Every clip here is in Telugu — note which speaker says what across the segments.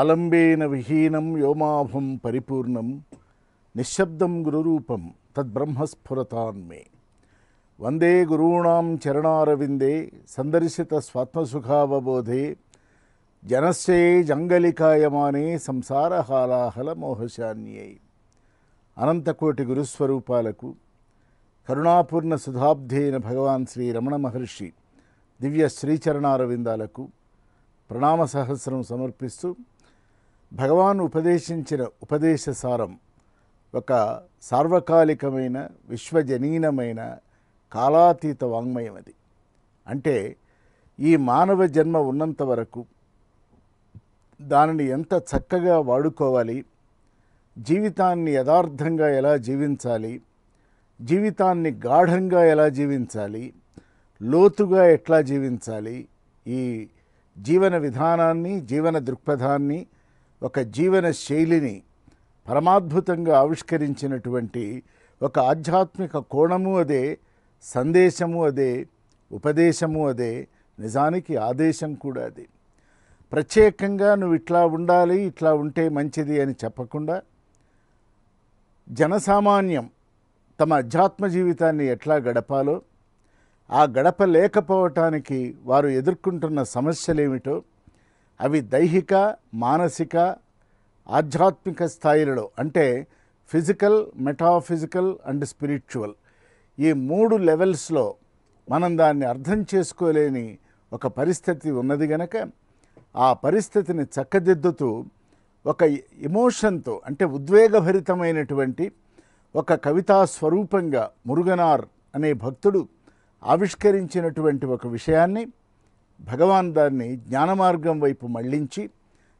Speaker 1: ఆలంబేన విహీనం వ్యోమాభం పరిపూర్ణం నిశ్శబ్దం గురురూపం తద్బ్రహ్మస్ఫురతాన్మే వందే గురూణాం చరణారవిందే సందర్శిత స్వాత్మసుఖావబోధే జనస్యే జంగలికాయమానే సంసార హాలాహల మోహశాన్యై. అనంతకోటి గురుస్వరూపాలకు కరుణాపూర్ణ సుధాబ్ధేన భగవాన్ శ్రీ రమణ మహర్షి దివ్య శ్రీచరణారవిందాలకు ప్రణామ సహస్రం సమర్పిస్తూ భగవాన్ ఉపదేశించిన ఉపదేశ సారం ఒక సార్వకాలికమైన విశ్వజనీనమైన కాలాతీత వాంగ్మయం. అది అంటే ఈ మానవ జన్మ ఉన్నంత వరకు దానిని ఎంత చక్కగా వాడుకోవాలి, జీవితాన్ని యథార్థంగా ఎలా జీవించాలి, జీవితాన్ని గాఢంగా ఎలా జీవించాలి, లోతుగా ఎట్లా జీవించాలి, ఈ జీవన విధానాన్ని, జీవన దృక్పథాన్ని, ఒక జీవన శైలిని పరమాద్భుతంగా ఆవిష్కరించినటువంటి ఒక ఆధ్యాత్మిక కోణము అదే, సందేశము అదే, ఉపదేశము అదే, నిజానికి ఆదేశం కూడా అదే. ప్రత్యేకంగా నువ్వు ఇట్లా ఉండాలి, ఇట్లా ఉంటే మంచిది అని చెప్పకుండా జనసామాన్యం తమ అధ్యాత్మ జీవితాన్ని ఎట్లా గడపాలో, ఆ గడపలేకపోవటానికి వారు ఎదుర్కొంటున్న సమస్యలేమిటో, అవి దైహిక, మానసిక, ఆధ్యాత్మిక స్థాయిలలో అంటే ఫిజికల్, మెటాఫిజికల్ అండ్ స్పిరిచువల్ ఈ 3 లెవెల్స్లో మనం దాన్ని అర్థం చేసుకోలేని ఒక పరిస్థితి ఉన్నది గనక ఆ పరిస్థితిని చక్కదిద్దుతూ ఒక ఎమోషన్తో అంటే ఉద్వేగభరితమైనటువంటి ఒక కవితా స్వరూపంగా మురుగనార్ అనే భక్తుడు ఆవిష్కరించినటువంటి ఒక విషయాన్ని భగవాన్ దాన్ని జ్ఞానమార్గం వైపు మళ్లించి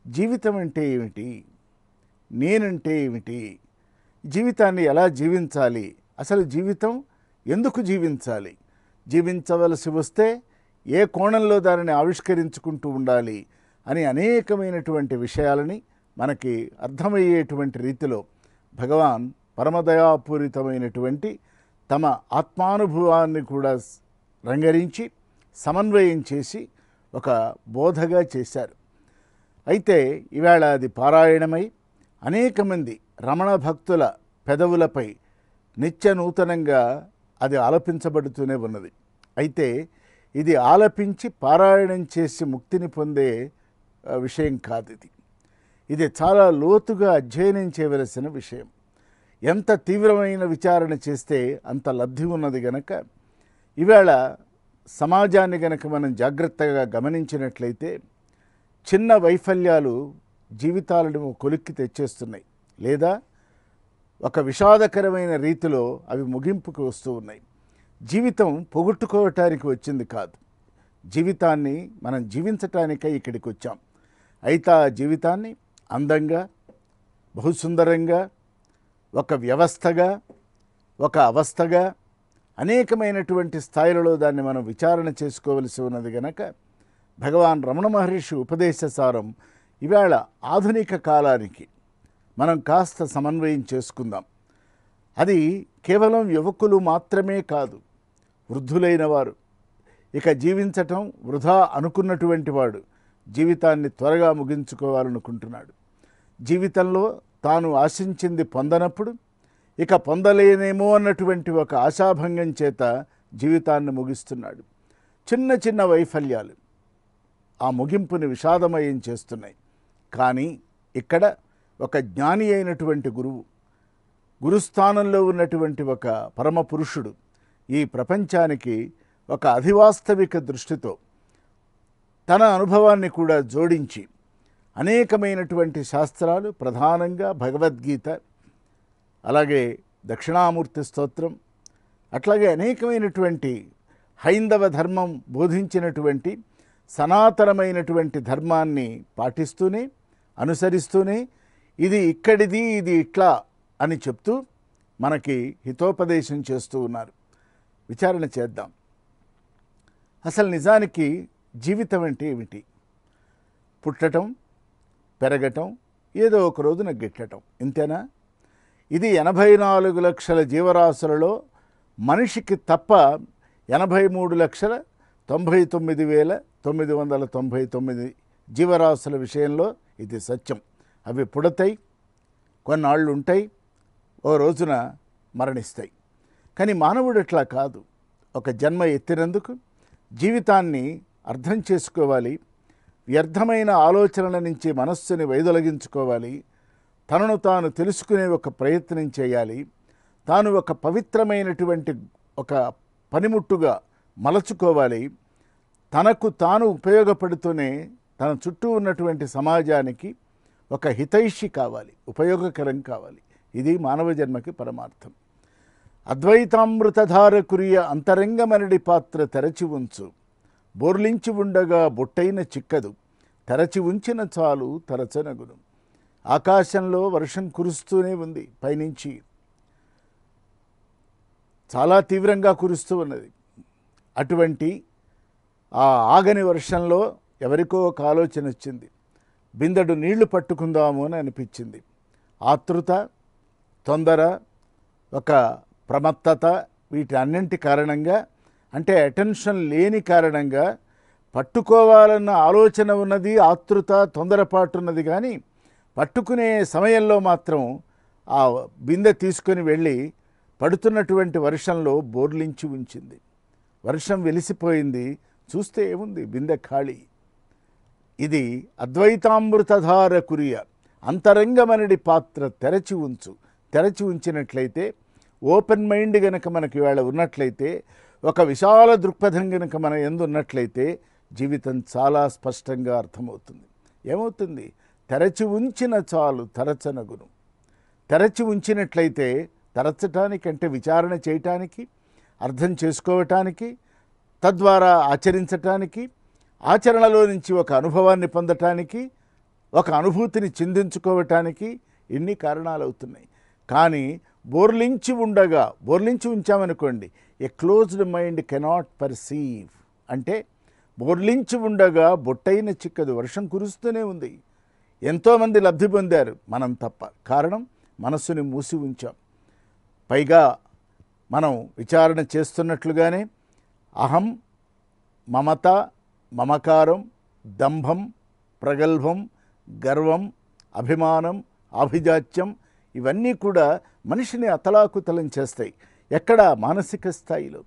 Speaker 1: జీవితం అంటే ఏమిటి, నేనంటే ఏమిటి, జీవితాన్ని ఎలా జీవించాలి, అసలు జీవితం ఎందుకు జీవించాలి, జీవించవలసి వస్తే ఏ కోణంలో దానిని ఆవిష్కరించుకుంటూ ఉండాలి అని అనేకమైనటువంటి విషయాలని మనకి అర్థమయ్యేటువంటి రీతిలో భగవాన్ పరమదయాపూరితమైనటువంటి తమ ఆత్మానుభవాన్ని కూడా రంగరించి సమన్వయం చేసి ఒక బోధగా చేశారు. అయితే ఈవేళ అది పారాయణమై అనేక మంది రమణ భక్తుల పెదవులపై నిత్య నూతనంగా అది ఆలపించబడుతూనే ఉన్నది. అయితే ఇది ఆలపించి పారాయణం చేసి ముక్తిని పొందే విషయం కాదు. ఇది చాలా లోతుగా అధ్యయనం చేయవలసిన విషయం. ఎంత తీవ్రమైన విచారణ చేస్తే అంత లబ్ధి ఉన్నది గనక ఈవేళ సమాజాన్ని గనక మనం జాగ్రత్తగా గమనించినట్లయితే చిన్న వైఫల్యాలు జీవితాలను కొలిక్కి తెచ్చేస్తున్నాయి, లేదా ఒక విషాదకరమైన రీతిలో అవి ముగింపుకు వస్తూ ఉన్నాయి. జీవితం పోగొట్టుకోవటానికి వచ్చింది కాదు, జీవితాన్ని మనం జీవించటానికై ఇక్కడికి వచ్చాం. అయితే ఆ జీవితాన్ని అందంగా, బహుసుందరంగా, ఒక వ్యవస్థగా, ఒక అవస్థగా అనేకమైనటువంటి స్థాయిలలో దాన్ని మనం విచారణ చేసుకోవలసి ఉన్నది గనక భగవాన్ రమణ మహర్షి ఉపదేశ సారం ఇవాళ ఆధునిక కాలానికి మనం కాస్త సమన్వయం చేసుకుందాం. అది కేవలం యువకులు మాత్రమే కాదు, వృద్ధులైన వారు, ఇక జీవించటం వృధా అనుకున్నటువంటి వాడు జీవితాన్ని త్వరగా ముగించుకోవాలనుకుంటున్నాడు. జీవితంలో తాను ఆశించింది పొందనప్పుడు ఇక పొందలేనేమో అన్నటువంటి ఒక ఆశాభంగం చేత జీవితాన్ని ముగిస్తున్నాడు. చిన్న చిన్న వైఫల్యాలు ఆ ముగింపుని విషాదమయం చేస్తున్నాయి. కానీ ఇక్కడ ఒక జ్ఞాని అయినటువంటి గురుస్థానంలో ఉన్నటువంటి ఒక పరమ పురుషుడు ఈ ప్రపంచానికి ఒక అధివాస్తవిక దృష్టితో తన అనుభవాన్ని కూడా జోడించి అనేకమైనటువంటి శాస్త్రాలు, ప్రధానంగా భగవద్గీత, అలాగే దక్షిణామూర్తి స్తోత్రం, అట్లాగే అనేకమైనటువంటి హైందవ ధర్మం బోధించినటువంటి సనాతనమైనటువంటి ధర్మాన్ని పాటిస్తూనే, అనుసరిస్తూనే ఇది ఇక్కడిది, ఇది ఇట్లా అని చెప్తూ మనకి హితోపదేశం చేస్తూ ఉన్నారు. విచారణ చేద్దాం. అసలు నిజానికి జీవితం అంటే ఏమిటి? పుట్టటం, పెరగటం, ఏదో ఒక రోజున గిట్టటం, ఇంతేనా? ఇది 84 లక్షల జీవరాశులలో మనిషికి తప్ప 83,99,999 జీవరాశుల విషయంలో ఇది సత్యం. అవి పుడతాయి, కొన్నాళ్ళు ఉంటాయి, ఓ రోజున మరణిస్తాయి. కానీ మానవుడు అట్లా కాదు. ఒక జన్మ ఎత్తినందుకు జీవితాన్ని అర్థం చేసుకోవాలి, వ్యర్థమైన ఆలోచనల నుంచి మనస్సుని వైదొలగించుకోవాలి, తనను తాను తెలుసుకునే ఒక ప్రయత్నం చేయాలి, తాను ఒక పవిత్రమైనటువంటి ఒక పనిముట్టుగా మలచుకోవాలి, తనకు తాను ఉపయోగపడుతూనే తన చుట్టూ ఉన్నటువంటి సమాజానికి ఒక హితైషి కావాలి, ఉపయోగకరం కావాలి. ఇది మానవ జన్మకి పరమార్థం. అద్వైతామృతధార కురియ అంతరంగమనడి పాత్ర తెరచి ఉంచు, బోర్లించి ఉండగా బొట్టైన చిక్కదు, తెరచి ఉంచిన చాలు తరచనగును. ఆకాశంలో వర్షం కురుస్తూనే ఉంది, పైనుంచి చాలా తీవ్రంగా కురుస్తూ ఉన్నది. అటువంటి ఆ ఆగని వర్షంలో ఎవరికో ఒక ఆలోచన వచ్చింది, బిందెడు నీళ్లు పట్టుకుందాము అని అనిపించింది. ఆతృత, తొందర, ఒక ప్రమత్తత, వీటి అన్నింటి కారణంగా, అంటే అటెన్షన్ లేని కారణంగా పట్టుకోవాలన్న ఆలోచన ఉన్నది, ఆతృత, తొందరపాటు ఉన్నది. కానీ పట్టుకునే సమయంలో మాత్రం ఆ బిందె తీసుకొని వెళ్ళి పడుతున్నటువంటి వర్షంలో బోర్లించి ఉంచింది. వర్షం వెలిసిపోయింది, చూస్తే ఏముంది, బిందె ఖాళీ. ఇది అద్వైతామృతధార కురియ అంతరంగమనడి పాత్ర తెరచి ఉంచు. తెరచి ఉంచినట్లయితే, ఓపెన్ మైండ్ గనక మనకి ఇవాళ ఉన్నట్లయితే, ఒక విశాల దృక్పథం గనక మన యందు ఉన్నట్లయితే జీవితం చాలా స్పష్టంగా అర్థమవుతుంది. ఏమవుతుంది? తెరచి ఉంచిన చాలు తరచనగును. తెరచి ఉంచినట్లయితే, తరచటానికి అంటే విచారణ చేయటానికి, అర్థం చేసుకోవటానికి, తద్వారా ఆచరించటానికి, ఆచరణలో నుంచి ఒక అనుభవాన్ని పొందటానికి, ఒక అనుభూతిని చిందించుకోవటానికి ఇన్ని కారణాలు అవుతున్నాయి. కానీ బోర్లించి ఉండగా, బోర్లించి ఉంచామనుకోండి, a closed mind cannot perceive అంటే బోర్లించి ఉండగా బొట్టైన చిక్కదు. వర్షం కురుస్తూనే ఉంది, ఎంతోమంది లబ్ధి పొందారు, మనం తప్ప. కారణం, మనస్సుని మూసి ఉంచాం. పైగా మనం విచారణ చేస్తున్నట్లుగానే అహం, మమత, మమకారం, దంభం, ప్రగల్భం, గర్వం, అభిమానం, ఆభిజాత్యం ఇవన్నీ కూడా మనిషిని అతలాకుతలం చేస్తాయి. ఎక్కడ? మానసిక స్థాయిలో.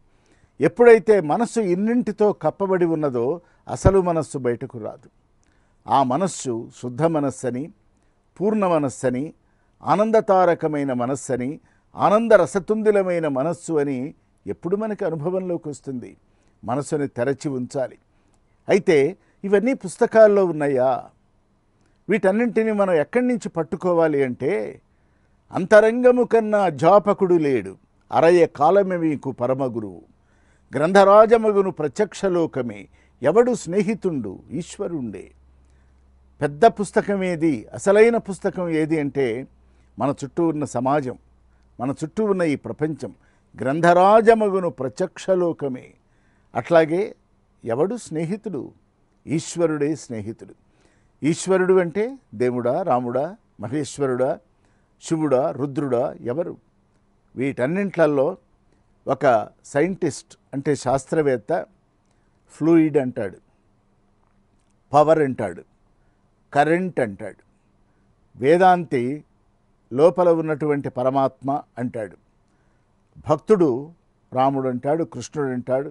Speaker 1: ఎప్పుడైతే మనస్సు ఇన్నింటితో కప్పబడి ఉన్నదో అసలు మనస్సు బయటకు రాదు. ఆ మనస్సు శుద్ధ మనస్సని, పూర్ణ మనస్సని, ఆనందతారకమైన మనస్సని, ఆనంద రసతుందిలమైన మనస్సు అని ఎప్పుడు మనకి అనుభవంలోకి వస్తుంది? మనసుని తెరచి ఉంచాలి. అయితే ఇవన్నీ పుస్తకాల్లో ఉన్నాయా? వీటన్నింటినీ మనం ఎక్కడి నుంచి పట్టుకోవాలి అంటే, అంతరంగము కన్నా అధ్యాపకుడు లేడు, అరయ కాలమే మీకు పరమగురువు, గ్రంథరాజమగును ప్రత్యక్షలోకమే, ఎవడు స్నేహితుండు ఈశ్వరుండే. పెద్ద పుస్తకం ఏది, అసలైన పుస్తకం ఏది అంటే మన చుట్టూ ఉన్న సమాజం, మన చుట్టూ ఉన్న ఈ ప్రపంచం. గ్రంథరాజమగును ప్రత్యక్షలోకమే. అట్లాగే ఎవడు స్నేహితుడు? ఈశ్వరుడే స్నేహితుడు. ఈశ్వరుడు అంటే దేవుడా, రాముడా, మహేశ్వరుడా, శివుడా, రుద్రుడా, ఎవరు? వీటన్నింట్లలో ఒక సైంటిస్ట్ అంటే శాస్త్రవేత్త ఫ్లూయిడ్ అంటాడు, పవర్ అంటాడు, కరెంట్ అంటాడు. వేదాంతి లోపల ఉన్నటువంటి పరమాత్మ అంటాడు. భక్తుడు రాముడు అంటాడు, కృష్ణుడు అంటాడు,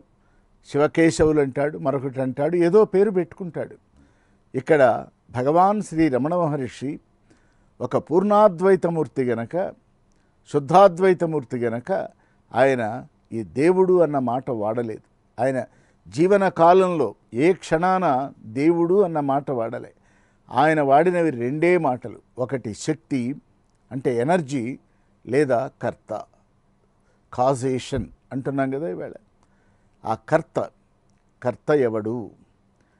Speaker 1: శివకేశవులు అంటాడు, మరొకటి అంటాడు, ఏదో పేరు పెట్టుకుంటాడు. ఇక్కడ భగవాన్ శ్రీ రమణ మహర్షి ఒక పూర్ణాద్వైతమూర్తి గనక, శుద్ధాద్వైతమూర్తి గనక ఆయన ఈ దేవుడు అన్న మాట వాడలేదు. ఆయన జీవన కాలంలో ఏ క్షణాన దేవుడు అన్న మాట వాడలే. ఆయన వాడినవి రెండే మాటలు. ఒకటి శక్తి అంటే ఎనర్జీ, లేదా కర్త, కాజేషన్ అంటున్నాం కదా ఈవేళ. ఆ కర్త ఎవడు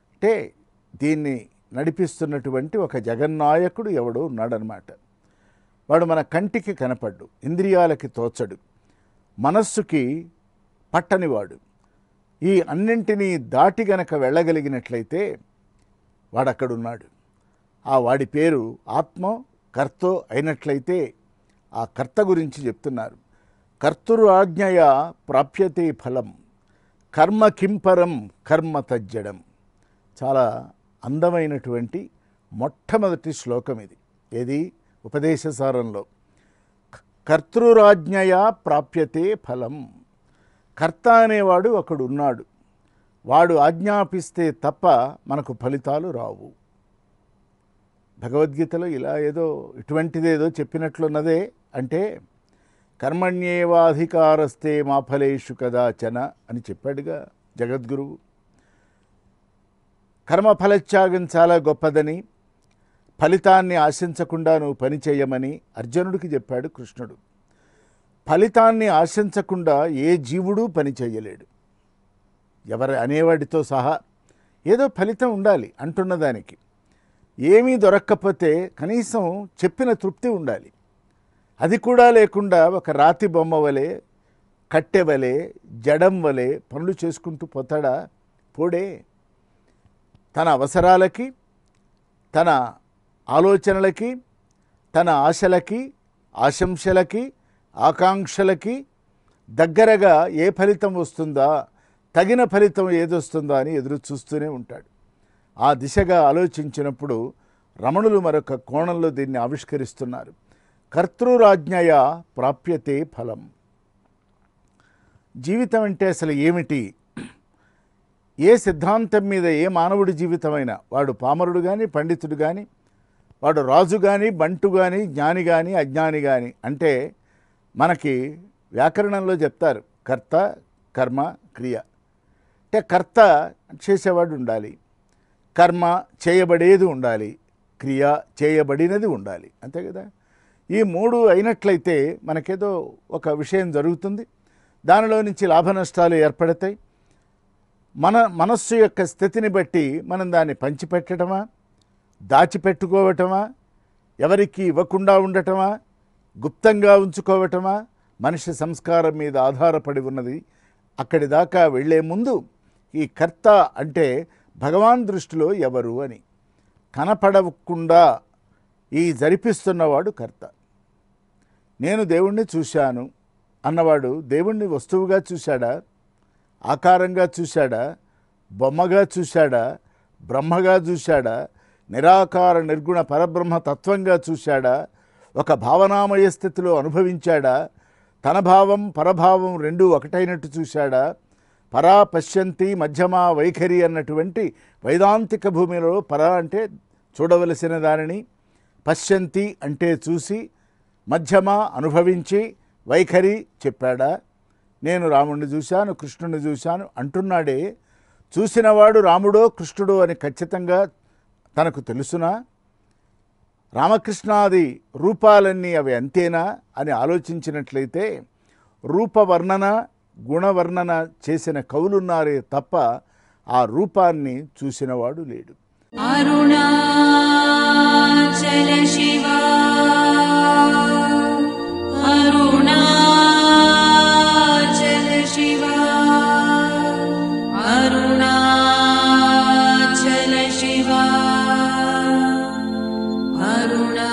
Speaker 1: అంటే దీన్ని నడిపిస్తున్నటువంటి ఒక జగన్నాయకుడు ఎవడో ఉన్నాడనమాట. వాడు మన కంటికి కనపడ్డు, ఇంద్రియాలకి తోచడు, మనస్సుకి పట్టనివాడు. ఈ అన్నింటినీ దాటి గనక వెళ్ళగలిగినట్లయితే వాడక్కడున్నాడు. ఆ వాడి పేరు ఆత్మ కర్తో అయినట్లయితే ఆ కర్త గురించి చెప్తున్నారు. కర్తృ ఆజ్ఞయ ప్రాప్యతే ఫలం, కర్మ కింపరం కర్మ తజ్జడం. చాలా అందమైనటువంటి మొట్టమొదటి శ్లోకం ఇది. ఏది? ఉపదేశసారంలో. కర్తృరాజ్ఞయా ప్రాప్యతే ఫలం. కర్త అనేవాడు ఒకడు ఉన్నాడు. వాడు ఆజ్ఞాపిస్తే తప్ప మనకు ఫలితాలు రావు. భగవద్గీతలో ఇలా ఏదో ఇటువంటిదేదో చెప్పినట్లున్నదే. అంటే కర్మణ్యేవాధికారస్తే మా ఫలేషు కదాచన అని చెప్పాడుగా జగద్గురువు. కర్మఫలత్యాగం చాలా గొప్పదని, ఫలితాన్ని ఆశించకుండా నువ్వు పని చేయమని అర్జునుడికి చెప్పాడు కృష్ణుడు. ఫలితాన్ని ఆశించకుండా ఏ జీవుడు పని చేయలేడు, ఎవరు అనేవాడితో సహా. ఏదో ఫలితం ఉండాలి అంటున్నదానికి. ఏమీ దొరక్కపోతే కనీసం చెప్పిన తృప్తి ఉండాలి. అది కూడా లేకుండా ఒక రాతి బొమ్మ వలె, కట్టె వలె, జడం వలె పనులు చేసుకుంటూ పోతాడా? పోడే. తన అవసరాలకి, తన ఆలోచనలకి, తన ఆశలకి, ఆశంసలకి, ఆకాంక్షలకి దగ్గరగా ఏ ఫలితం వస్తుందా, తగిన ఫలితం ఏదొస్తుందా అని ఎదురు చూస్తూనే ఉంటాడు. ఆ దిశగా ఆలోచించినప్పుడు రమణులు మరొక కోణంలో దీన్ని ఆవిష్కరిస్తున్నారు. కర్తృరాజ్ఞయా ప్రాప్యతే ఫలం. జీవితం అంటే అసలు ఏమిటి? ఏ సిద్ధాంతం మీద ఏ మానవుడి జీవితమైనా, వాడు పామరుడు కానీ, పండితుడు కానీ, వాడు రాజు కానీ, బంటు కానీ, జ్ఞాని కానీ, అజ్ఞాని కానీ, అంటే మనకి వ్యాకరణంలో చెప్తారు కర్త, కర్మ, క్రియ. అంటే కర్త చేసేవాడు ఉండాలి, కర్మ చేయబడేది ఉండాలి, క్రియ చేయబడినది ఉండాలి. అంతే కదా? ఈ మూడు అయినట్లయితే మనకేదో ఒక విషయం జరుగుతుంది, దానిలో నుంచి లాభ నష్టాలు ఏర్పడతాయి. మన మనస్సు యొక్క స్థితిని బట్టి మనం దాన్ని పంచిపెట్టడమా, దాచిపెట్టుకోవటమా, ఎవరికి ఇవ్వకుండా ఉండటమా, గుప్తంగా ఉంచుకోవటమా, మనిషి సంస్కారం మీద ఆధారపడి ఉన్నది. అక్కడి దాకా వెళ్లే ముందు ఈ కర్త అంటే భగవాన్ దృష్టిలో ఎవరు అని కనపడకుండా ఈ జరిపిస్తున్నవాడు కర్త. నేను దేవుణ్ణి చూశాను అన్నవాడు దేవుణ్ణి వస్తువుగా చూశాడా, ఆకారంగా చూశాడా, బొమ్మగా చూశాడా, బ్రహ్మగా చూశాడా, నిరాకార నిర్గుణ పరబ్రహ్మ తత్వంగా చూశాడా, ఒక భావనామయ స్థితిలో అనుభవించాడా, తన భావం పరభావం రెండూ ఒకటైనట్టు చూశాడా, పరా పశ్యంతి మధ్యమా వైఖరి అన్నటువంటి వైదాంతిక భూమిలో పరా అంటే చూడవలసిన దానిని, పశ్యంతి అంటే చూసి, మధ్యమా అనుభవించి, వైఖరి చెప్పాడా? నేను రాముణ్ణి చూశాను, కృష్ణుని చూశాను అంటున్నాడే. చూసినవాడు రాముడో కృష్ణుడో అని ఖచ్చితంగా తనకు తెలుసునా? రామకృష్ణాది రూపాలన్నీ అవి అంతేనా అని ఆలోచించినట్లయితే రూపవర్ణన గుణవర్ణన చేసిన కవులున్నారే తప్ప ఆ రూపాన్ని చూసినవాడు లేడు.
Speaker 2: అరుణాచల శివా అరుణాచల శివా అరుణాచల శివా అరుణా